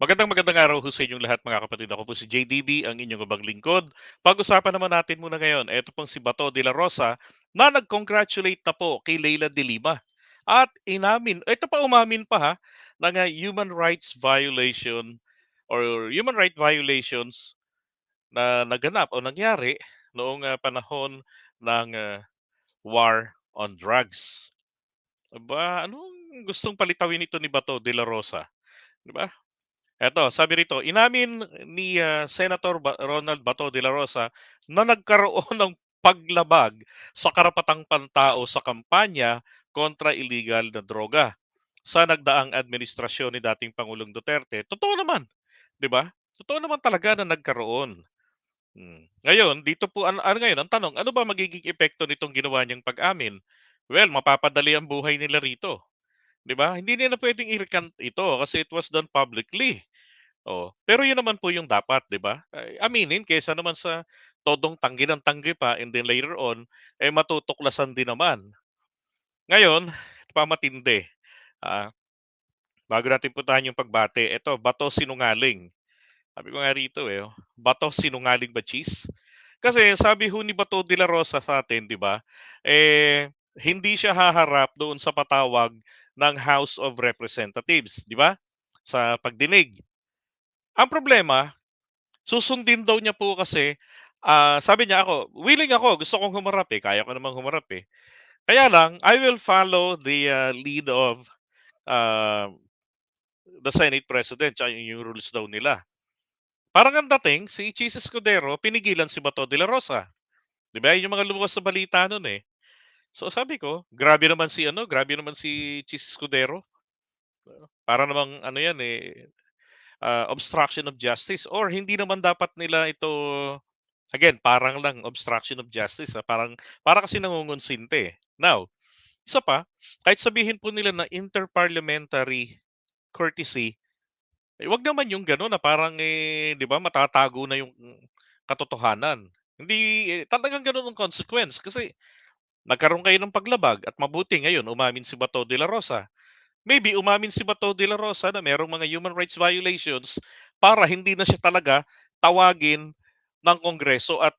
Magandang araw ho sa inyong lahat mga kapatid. Ako po si JDB, ang inyong abang lingkod. Pag-usapan naman natin muna ngayon, eto pong si Bato de la Rosa na nag-congratulate na po kay Leila de Lima. At umamin pa ha, ng human rights violation or human right violations na naganap o nangyari noong panahon ng war on drugs. Aba, anong gustong palitawin ito ni Bato de la Rosa? Di ba? Eto, sabi rito, inamin ni Senator Ronald Bato de la Rosa na nagkaroon ng paglabag sa karapatang pantao sa kampanya kontra illegal na droga sa nagdaang administrasyon ni dating Pangulong Duterte. Totoo naman, 'di ba? Totoo naman talaga na nagkaroon. Ngayon, dito po ano ngayon, ang tanong, ano ba magiging epekto nitong ginawa niyang pag-amin? Well, mapapadali ang buhay nila rito, 'di ba? Hindi nila pwedeng i-recant ito kasi it was done publicly. Oh, pero 'yun naman po yung dapat, 'di ba? Ay, aminin kaysa naman sa todong tanggi ng tanggi pa and then later on, matutuklasan din naman. Ngayon, ito pa matindi, ah, bago natin puntahan yung pagbate, eto, bato sinungaling. Sabi ko nga rito, bato sinungaling ba cheese? Kasi sabi ho ni Bato de la Rosa sa atin, 'di ba, hindi siya haharap doon sa patawag ng House of Representatives, 'di ba, sa pagdinig. Ang problema, susundin daw niya po kasi, sabi niya ako, willing ako, gusto kong humarap, kaya ko namang humarap, eh. Kaya lang, I will follow the, lead of, uh, the Senate President, tsaka yung rules daw nila. Parang ang dating, si Chis Escudero pinigilan si Bato de la Rosa, 'di ba? Yun yung mga lumabas sa balita nun, eh. So sabi ko, grabe naman si Chis Escudero. Para namang ano yan, obstruction of justice or hindi naman dapat nila ito. Again, parang lang obstruction of justice, para kasi nangungonsinte, eh. Now, isa pa, kahit sabihin po nila na interparliamentary courtesy, 'wag naman yung gano'n na parang, 'di ba, matatago na yung katotohanan. Hindi, talagang gano'n ang consequence kasi nagkaroon kayo ng paglabag at mabuti ngayon umamin si Bato de la Rosa. Maybe umamin si Bato de la Rosa na merong mga human rights violations para hindi na siya talaga tawagin ng Kongreso at,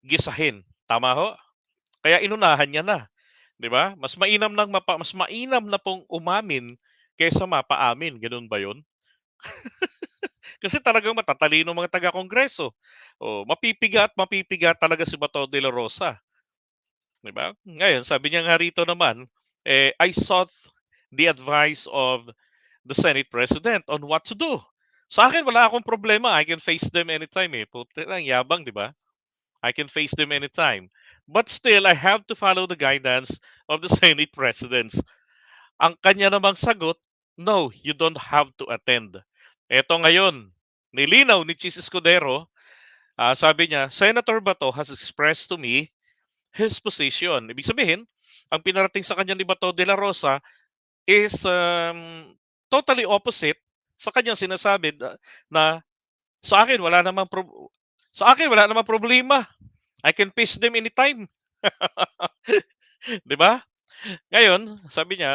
gisahin, tama ho? Kaya inunahan niya na, 'di ba? Mas mainam na pong umamin kaysa mapaamin, gano'n ba 'yun? Kasi talagang matatalino mga taga-Kongreso. Oh, mapipiga at mapipiga talaga si Bato de la Rosa, 'di ba? Ngayon, sabi niya nga rito naman, I sought the advice of the Senate President on what to do. Sa akin wala akong problema, I can face them anytime, eh. Putang yabang, 'di ba? I can face them anytime. But still, I have to follow the guidance of the Senate presidents. Ang kanya namang sagot, no, you don't have to attend. Eto ngayon, nilinaw ni Chis Escudero, sabi niya, Senator Bato has expressed to me his position. Ibig sabihin, ang pinarating sa kanya ni Bato de la Rosa is totally opposite sa kanyang sinasabi na sa akin wala namang problema. I can face them anytime. 'Di ba? Ngayon, sabi niya,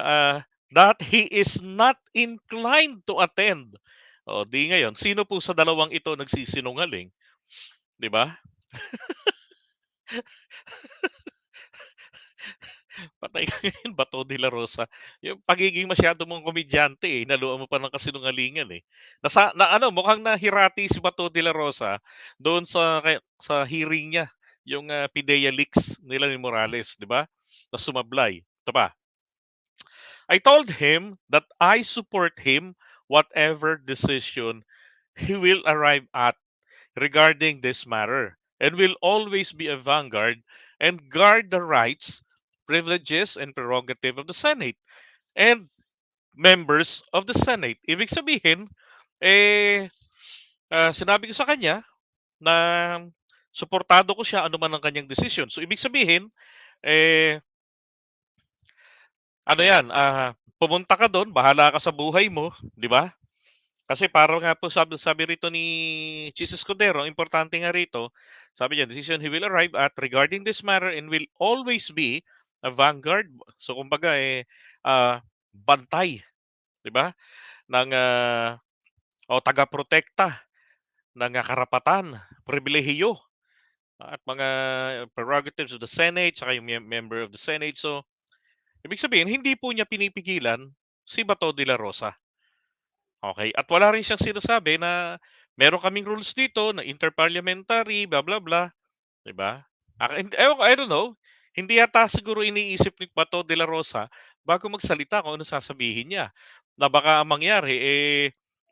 that he is not inclined to attend. O, di ngayon, sino po sa dalawang ito nagsisinungaling, 'di ba? Patay ka ngayon, Bato de la Rosa. Yung pagiging masyado mong komedyante, inaluan mo pa ng kasinungalingan, eh. Mukhang nahirati si Bato de la Rosa doon sa hearing niya, yung PIDEA leaks nila ni Morales, 'di ba? Na sumablay. Ito pa, I told him that I support him whatever decision he will arrive at regarding this matter and will always be a vanguard and guard the rights, privileges, and prerogative of the Senate and members of the Senate. Ibig sabihin, eh, sinabi ko sa kanya na suportado ko siya ano man ang kanyang desisyon. So, ibig sabihin, eh, ano yan, pumunta ka doon, bahala ka sa buhay mo, di ba? Kasi parang nga po sabi rito ni Chis Escudero, ang importante nga rito, sabi niya, decision he will arrive at regarding this matter and will always be a vanguard. So kumbaga bantay, 'di ba? Ng o tagaprotekta ng karapatan, pribilehiyo at mga prerogatives of the Senate saka yung member of the Senate. So, ibig sabihin hindi po niya pinipigilan si Bato de la Rosa. Okay, at wala rin siyang sinasabi na meron kaming rules dito na interparliamentary, blah, blah, blah, 'di ba? Ewan ko, I don't know. Hindi yata siguro iniisip ni Bato de la Rosa bago magsalita kung ano sasabihin niya. Na baka ang mangyari,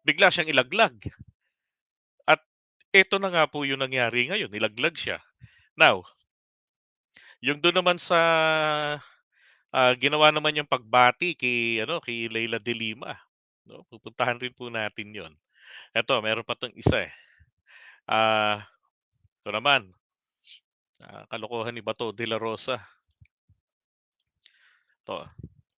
bigla siyang ilaglag. At ito na nga po yung nangyari ngayon, nilaglag siya. Now, yung doon naman sa ginawa naman yung pagbati kay Leila de Lima, 'no, pupuntahan rin po natin yon. Eto, meron pa 'tong isa, eh. Ah, Ito naman, kalokohan ni Bato de la Rosa. 'To,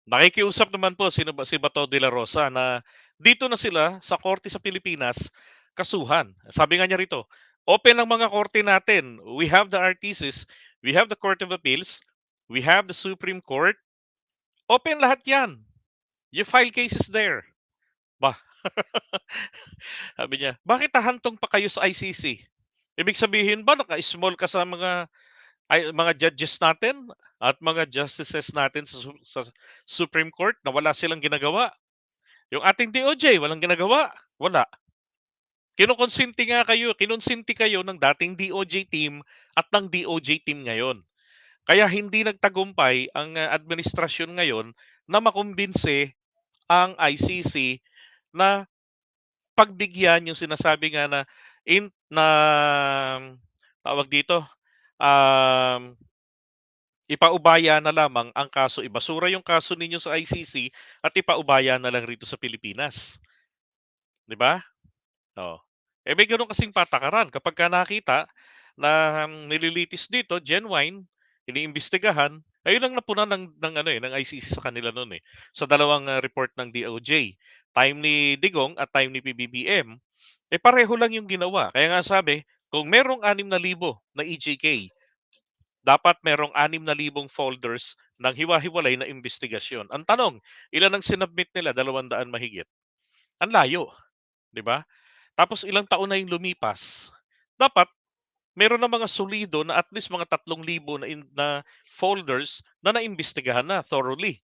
nakikiusap naman po si Bato de la Rosa na dito na sila sa korte sa Pilipinas kasuhan. Sabi nga niya rito, "Open ang mga korte natin. We have the RTCs, we have the Court of Appeals, we have the Supreme Court. Open lahat 'yan. You file cases there." Bah, sabi niya, "Bakit hahantong pa kayo sa ICC? Ibig sabihin ba naka-small ka sa mga judges natin at mga justices natin sa Supreme Court na wala silang ginagawa? Yung ating DOJ walang ginagawa? Wala. Kinonsinti kayo ng dating DOJ team at ng DOJ team ngayon. Kaya hindi nagtagumpay ang administrasyon ngayon na makumbinse ang ICC na pagbigyan yung sinasabi nga na in na tawag dito, um, ipaubaya na lamang ang kaso, ibasura yung kaso ninyo sa ICC at ipaubaya na lang rito sa Pilipinas, 'di ba? Oo. May gano'n kasing patakaran kapagka nakita na nililitis dito, genuine, iniimbestigahan, ayun ang napunan ng ano, ng ICC sa kanila no'n, eh, sa dalawang, report ng DOJ. Time ni Digong at time ni PBBM, pareho lang yung ginawa. Kaya nga sabi, kung merong 6,000 na EJK, dapat merong 6,000 folders ng hiwa-hiwalay na imbestigasyon. Ang tanong, ilan ang sinubmit nila? 200 mahigit. Ang layo, 'di ba? Tapos ilang taon na yung lumipas. Dapat meron na mga solido na at least mga 3,000 na folders na naimbestigahan na thoroughly,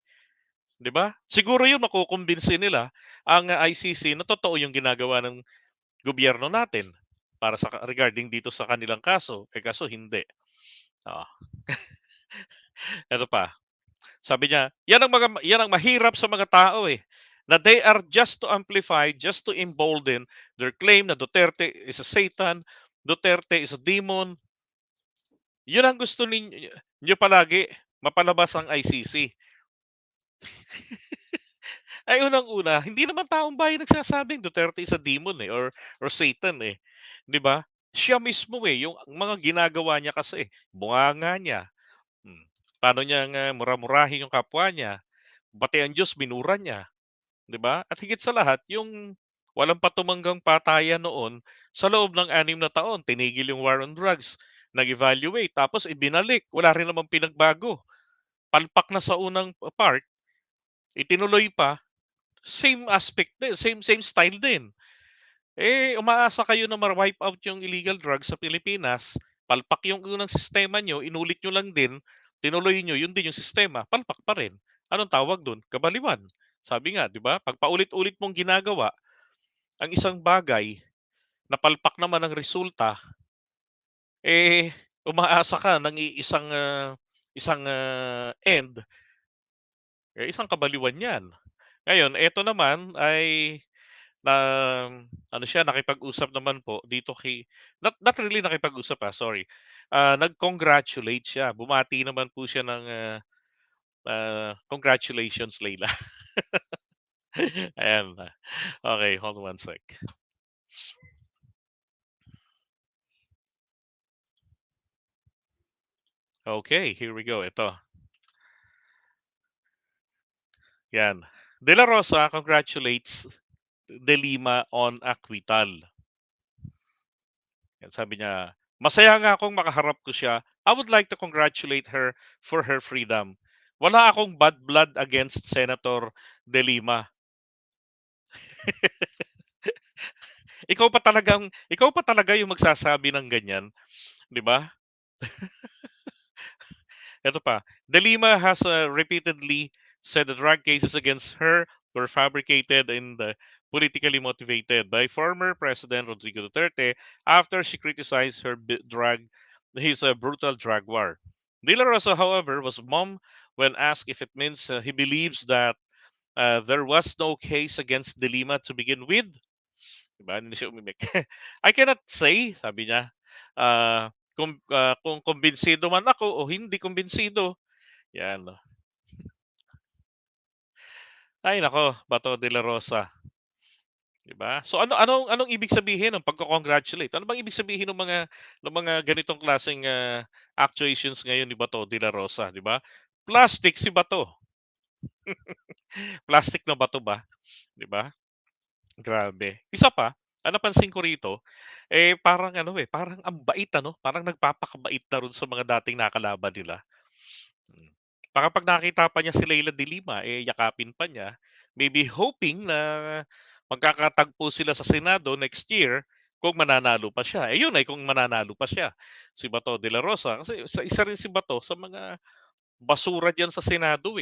'di ba? Siguro 'yun makukumbinsi nila ang ICC na totoo yung ginagawa ng gobyerno natin para sa regarding dito sa kanilang kaso, kaso hindi. Oo, eto pa. Sabi niya, yan ang mahirap sa mga tao, eh, na they are just to amplify, just to embolden their claim na Duterte is a Satan, Duterte is a demon. Yun ang gusto ninyo palagi, mapalabas ang ICC. Ay unang-una, hindi naman taong bayan nagsasabing Duterte is a demon, eh, or Satan, eh, 'di ba? Siya mismo, eh, yung mga ginagawa niya kasi, bunganga niya, hmm, paano niya nga mura-murahin yung kapwa niya, pati ang Diyos minura niya. 'Di ba? At higit sa lahat yung walang patumanggang patayan noon sa loob ng 6 na taon, tinigil yung war on drugs, nag-evaluate tapos ibinalik, wala rin namang pinagbago. Palpak na sa unang part, itinuloy pa, same aspect din, same same style din. Umaasa kayo na ma-wipe out yung illegal drugs sa Pilipinas, palpak yung unang sistema niyo, inulit niyo lang din, tinuloy niyo, yun din yung sistema, palpak pa rin. Anong tawag dun? Kabaliwan. Sabi nga, 'di ba? 'Pag paulit-ulit mong ginagawa ang isang bagay na palpak naman ang resulta, umaasa ka ng isang end, isang kabaliwan 'yan. Ngayon, eto naman ay na ano siya, nakipag-usap naman po dito not really nakipag-usap, sorry. Nag-congratulate siya, bumati naman po siya ng, "Congratulations, Leila." Ayan, okey, hold on 1 sec. Okay, here we go, ito, 'yan. De La Rosa congratulates De Lima on acquittal. Yan, sabi niya, "Masaya nga akong makaharap ko siya. I would like to congratulate her for her freedom. Wala akong bad blood against Senator De Lima." ikaw pa talaga yung magsasabi ng ganyan, 'di ba? Eto pa, De Lima has repeatedly said the drug cases against her were fabricated and politically motivated by former President Rodrigo Duterte after she criticized his brutal drug war. De La Rosa, however, was mum when asked if it means he believes that there was no case against De Lima to begin with. Diba? Hindi siya umimik. I cannot say, sabi niya, kung kumbinsido man ako o hindi kumbinsido. Yan. Ay nako, Bato de la Rosa, 'di ba? So anong ibig sabihin ng pagko-congratulate? Ano bang ibig sabihin ng mga ganitong klaseng actuations ngayon ni Bato de la Rosa, 'di ba? Plastic si Bato. Plastic na bato ba, 'di ba? Grabe. Isa pa, ang napansin ko rito, parang ano, parang ang bait ano, parang nagpapakabait na rin sa mga dating nakalaban nila. Hmm. Baka 'pag nakita pa niya si Leila de Lima, yakapin pa niya, maybe hoping na magkakatagpo sila sa Senado next year kung mananalo pa siya. Yun ay kung mananalo pa siya, si Bato de la Rosa. Kasi isa rin si Bato sa mga basura diyan sa Senado,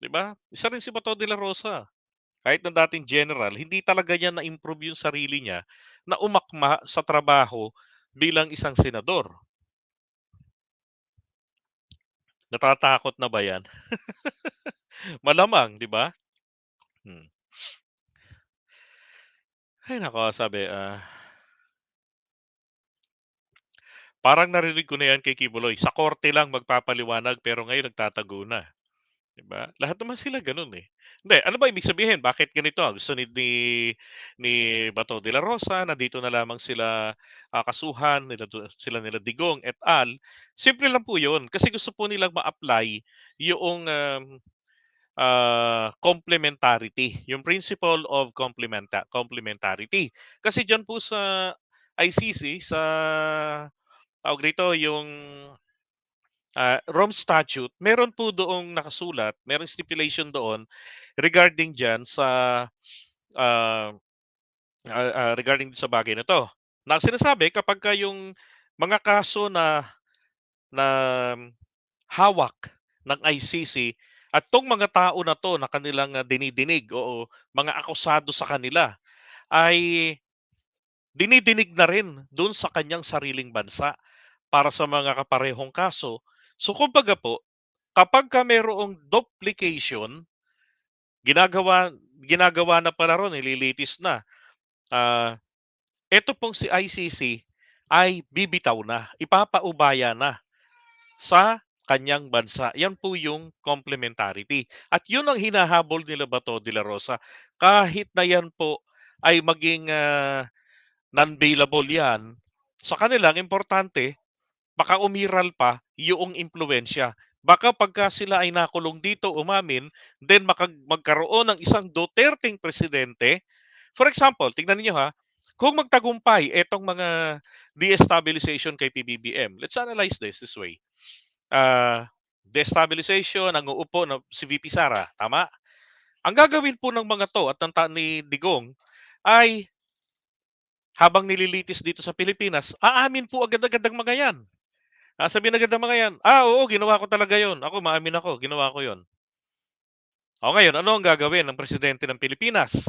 'di ba? Isa rin si Bato de la Rosa. Kahit na dating general, hindi talaga niya na-improve yung sarili niya na umakma sa trabaho bilang isang senador. Natatakot na ba yan? Malamang, 'di ba? Hmm. Ay naku, sabi, parang narinig ko na yan kay Kibuloy, sa korte lang magpapaliwanag pero ngayon nagtatago na, 'di ba? Lahat naman sila gano'n, eh. Hindi, ano ba ibig sabihin, bakit ganito? Gusto ni Bato de la Rosa na dito na lamang sila, kasuhan nila Digong et al. Simple lang po 'yun, kasi gusto po nilang ma-apply yoong, complementarity, yung principle of complementarity. Kasi diyan po sa ICC, sa tawag dito, yung Rome Statute, meron po doong nakasulat, merong stipulation doon regarding diyan sa ah, regarding sa bagay na 'to. Na sinasabi kapagka yung mga kaso na hawak ng ICC at 'tong mga tao na 'to na kanilang dinidinig o mga akusado sa kanila ay dinidinig na rin do'n sa kanyang sariling bansa para sa mga kaparehong kaso. So kumbaga po, kapagka mayroong duplication, ginagawa ginagawa na pala ro'n, nililitis na, ah, eto pong si ICC ay bibitaw na, ipapaubaya na sa kanyang bansa. Yan po yung complementarity. At yun ang hinahabol nila Bato de la Rosa. Kahit na yan po ay maging non-bailable yan, sa kanila ang importante, baka umiral pa yung impluwensya. Baka pagka sila ay nakulong dito, umamin, then magkaroon ng isang Duterteng presidente. For example, tingnan niyo ha, kung magtagumpay etong mga destabilization kay PBBM, let's analyze this way. Destabilization, ang uupo na si VP Sara, tama? Ang gagawin po ng mga to at ni Digong ay habang nililitis dito sa Pilipinas, aamin po agad-agad ang mga yan. Sabihin agad ng mga yan, oo, ginawa ko talaga yon. Ako, maamin ako, ginawa ko yon. O ngayon, ano ang gagawin ng presidente ng Pilipinas?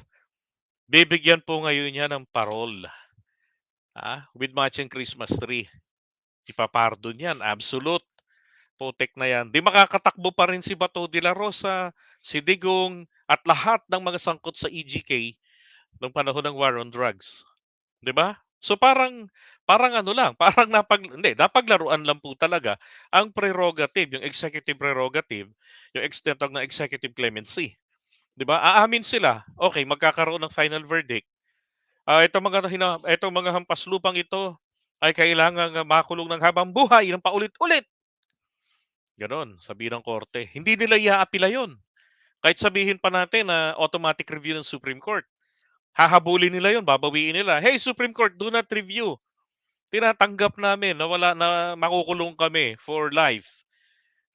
Bibigyan po ngayon niya ng parol, with matching Christmas tree. Ipapardon yan, absolute. Putek na yan. Di makakatakbo pa rin si Bato de la Rosa, si Digong, at lahat ng mga sangkot sa EGK nung panahon ng war on drugs. 'Di ba? So parang ano lang, parang hindi, napaglaruan lang po talaga ang prerogative, yung executive prerogative, yung extent ng executive clemency. 'Di ba? Aamin sila, okay, magkakaroon ng final verdict. Itong mga hampas lupang ito ay kailangang makulong ng habang buhay ng paulit-ulit. Gano'n, sabi ng korte. Hindi nila iaapila 'yon. Kahit sabihin pa natin na automatic review ng Supreme Court. Hahabulin nila 'yon, babawiin nila. "Hey, Supreme Court, do not review. Tinatanggap namin na makukulong kami for life,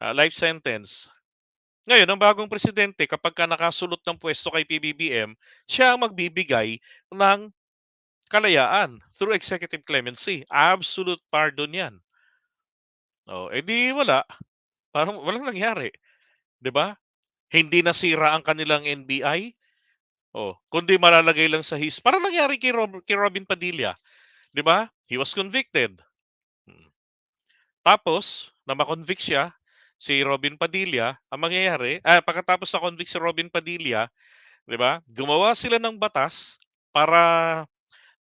life sentence." Ngayon, ang bagong presidente kapagka nakasulot ng puwesto kay PBBM, siya ang magbibigay ng kalayaan through executive clemency. Absolute pardon 'yan. Oh, eh, di wala, parang walang nangyari, 'di ba? Hindi nasira ang kanilang NBI, oh, kundi malalagay lang sa parang nangyari kay Robin Padilla, 'di ba? He was convicted. Hmm. Tapos na ma-convict siya, si Robin Padilla, ang mangyayari pagkatapos na-convict si Robin Padilla, 'di ba, gumawa sila ng batas para,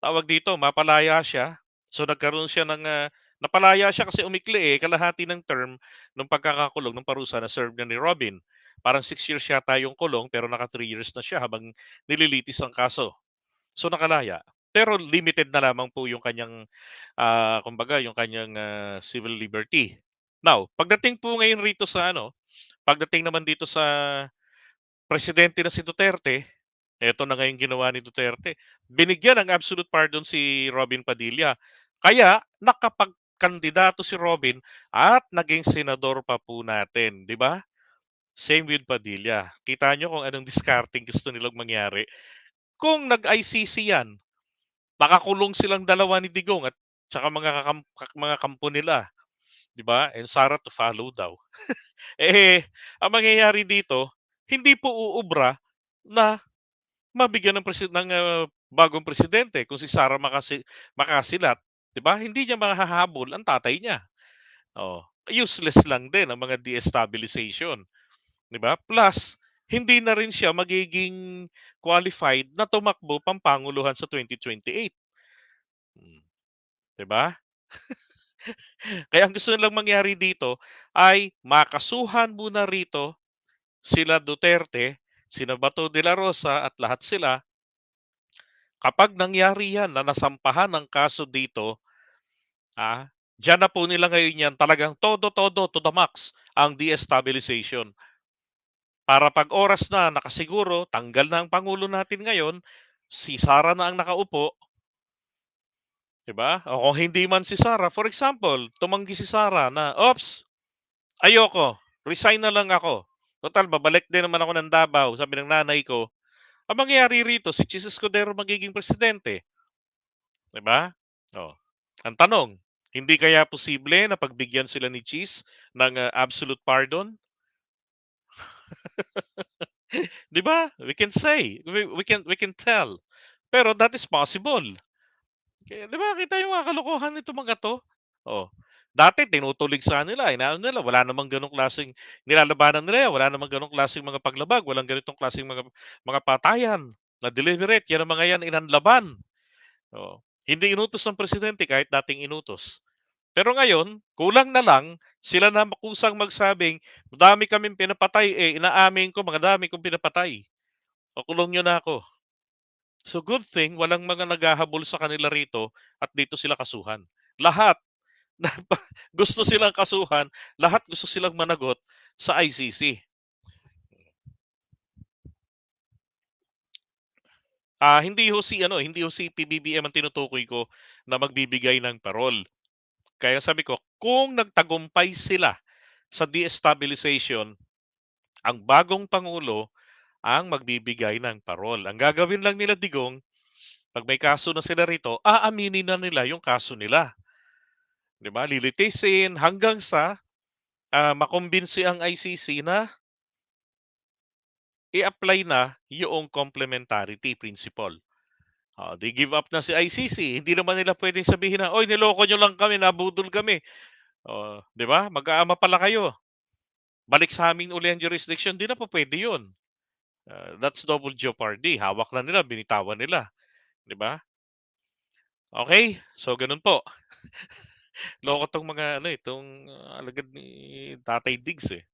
tawag dito, mapalaya siya. So nagkaroon siya ng, napalaya siya kasi umikli, kalahati ng term nung pagkakakulong ng parusa na serve na ni Robin. Parang 6 years yata yung kulong pero naka 3 years na siya habang nililitis ang kaso. So nakalaya. Pero limited na lamang po yung kanyang, kumbaga yung kanyang, civil liberty. Now, pagdating po ngayon rito sa ano, pagdating naman dito sa presidente na si Duterte, eto na nga yung ginawa ni Duterte. Binigyan ng absolute pardon si Robin Padilla. Kaya nakapagkandidato si Robin at naging senador pa po natin, 'di ba? Same with Padilla. Kita nyo kung anong discarding gusto nilang mangyari. Kung nag-ICC yan, nakakulong silang dalawa ni Digong at tsaka mga kampo nila, 'di ba? And Sarah to follow daw. Eh, ang mangyayari dito, hindi po uubra na mabigyan ng bagong presidente kung si Sara makasilat, 'di ba? Hindi niya mahahabol ang tatay niya. Oh, useless lang din ang mga destabilization, 'di ba? Plus, hindi na rin siya magiging qualified na tumakbo pampanguluhan sa 2028. Hmm, 'di ba? Kaya ang gusto nilang mangyari dito ay makasuhan muna rito sila Duterte, sina Bato de la Rosa at lahat sila. Kapag nangyari yan na nasampahan ng kaso dito, diyan na po nila ngayon yan talagang todo-todo to the max ang destabilization. Para 'pag oras na nakasiguro tanggal na ang pangulo natin ngayon, si Sara na ang nakaupo, 'di ba? O kung hindi man si Sara, for example, tumanggi si Sara na, "Oops, ayoko, resign na lang ako. Total babalik din naman ako ng Davao," sabi ng nanay ko. Ang mangyayari rito si Chis Escudero magiging presidente, 'di ba? Oh, ang tanong, hindi kaya posible na pagbigyan sila ni Cheese ng, absolute pardon? 'Di ba? We can say, we can tell. Pero that is possible. Kaya 'di ba kita yung mga kalokohan nitong mga 'to? Oh, dati tinutulig sa nila, inaano nila wala namang gano'ng klaseng nilalabanan nila, wala namang gano'ng klaseng mga paglabag, walang ganitong klaseng mga patayan na deliberate, yan ang mga yan inanlaban. Oh, hindi inutos ng presidente kahit dating inutos. Pero ngayon, kulang na lang sila na kusang magsabing, "Madami kaming pinapatay, eh, inaamin ko mga dami kong pinapatay. Pakulong niyo na ako." So good thing walang mga naghahabol sa kanila rito at dito sila kasuhan. Lahat na gusto silang kasuhan, lahat gusto silang managot sa ICC. Hindi ho si PBBM ang tinutukoy ko na magbibigay ng parol. Kaya sabi ko, kung nagtagumpay sila sa destabilization, ang bagong pangulo ang magbibigay ng parol. Ang gagawin lang nila Digong, 'pag may kaso na sila rito, aaminin na nila yung kaso nila, 'di ba? Lilitisin hanggang sa, makumbinsi ang ICC na i-apply na yung complementarity principle. They give up na si ICC. Hindi naman nila pwedeng sabihin na, "Oy, niloko niyo lang kami, nabudol kami." 'Di ba? Mag-aama pala kayo. Balik sa amin uli ang jurisdiction, 'di na po pwede 'yun. That's double jeopardy. Hawak na nila, binitawan nila, 'di ba? Okay, so gano'n po. Loko 'tong mga ano, 'tong alagad ni Tatay Diggs, eh.